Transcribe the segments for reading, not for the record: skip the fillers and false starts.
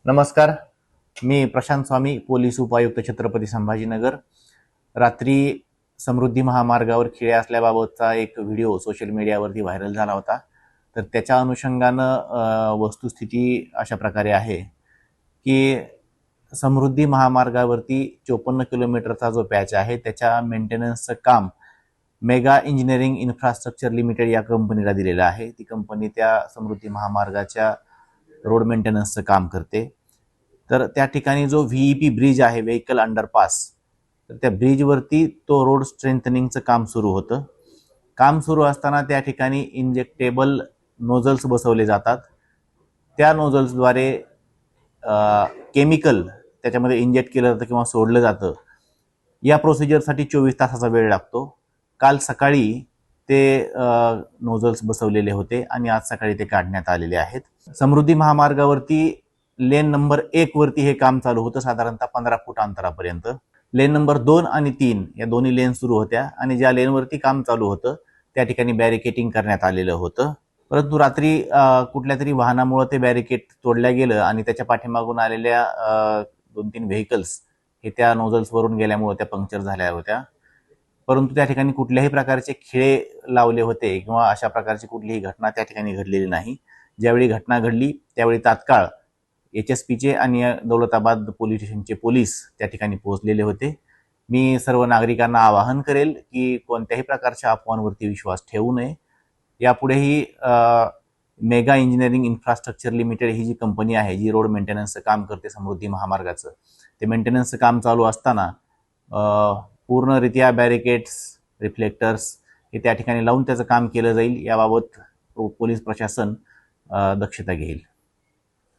नमस्कार. मी प्रशांत स्वामी, पोलीस उपायुक्त छत्रपती संभाजीनगर. रात्री समृद्धी महामार्गावर खिळे असल्याबाबतचा एक व्हिडिओ सोशल मीडियावरती व्हायरल झाला होता. तर त्याच्या अनुषंगानं वस्तुस्थिती अशा प्रकारे आहे की समृद्धी महामार्गावरती 54 किलोमीटरचा जो पॅच आहे त्याच्या मेंटेनन्सचं काम मेगा इंजिनिअरिंग इन्फ्रास्ट्रक्चर लिमिटेड या कंपनीला दिलेलं आहे. ती कंपनी त्या समृद्धी महामार्गाच्या रोड मेंटेनन्सचं काम करते. तर त्या ठिकाणी जो व्हीईपी ब्रिज आहे, व्हेकल अंडरपास, तर त्या ब्रिजवरती तो रोड स्ट्रेंथनिंगचं काम सुरू होतं. काम सुरू असताना त्या ठिकाणी इंजेक्टेबल नोझल्स बसवले जातात. त्या नोझल्सद्वारे केमिकल त्याच्यामध्ये इंजेक्ट केलं जातं किंवा सोडलं जातं. या प्रोसिजरसाठी 24 तासाचा वेळ लागतो. काल सकाळी ते नोझल्स बसवलेले होते आणि आज सकाळी ते काढण्यात आलेले आहेत. समृद्धी महामार्गावरती लेन नंबर 1 वरती हे काम चालू होतं, साधारणतः 15 फूट अंतरापर्यंत. लेन नंबर 2 आणि 3 या दोन्ही लेन सुरू होत्या आणि ज्या लेनवरती काम चालू होतं त्या ठिकाणी बॅरिकेटिंग करण्यात आलेलं होतं. परंतु रात्री कुठल्या तरी वाहनामुळे ते बॅरिकेड तोडल्या गेलं आणि त्याच्या पाठीमागून आलेल्या 2-3 व्हेकल्स हे त्या नोझल्सवरून गेल्यामुळे त्या पंक्चर झाल्या होत्या. परंतु त्या ठिकाणी कुठल्याही प्रकारचे खिळे लावले होते किंवा अशा प्रकारची कुठलीही घटना त्या ठिकाणी घडलेली नाही. ज्यावेळी घटना घडली त्यावेळी तात्काळ HSPचे आणि दौलताबाद पोलीस स्टेशनचे पोलीस त्या ठिकाणी पोहोचलेले होते. मी सर्व नागरिकांना आवाहन करेल की कोणत्याही प्रकारच्या अफवांवरती विश्वास ठेवू नये. यापुढेही मेगा इंजिनिअरिंग इन्फ्रास्ट्रक्चर लिमिटेड ही जी कंपनी आहे, जी रोड मेंटेनन्सचं काम करते समृद्धी महामार्गाचं, ते मेंटेनन्सचं काम चालू असताना पूर्णरित्या बॅरिकेड्स, रिफ्लेक्टर्स हे त्या ठिकाणी लावून त्याचं काम केलं जाईल. याबाबत पोलीस प्रशासन दक्षता घेईल.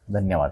धन्यवाद.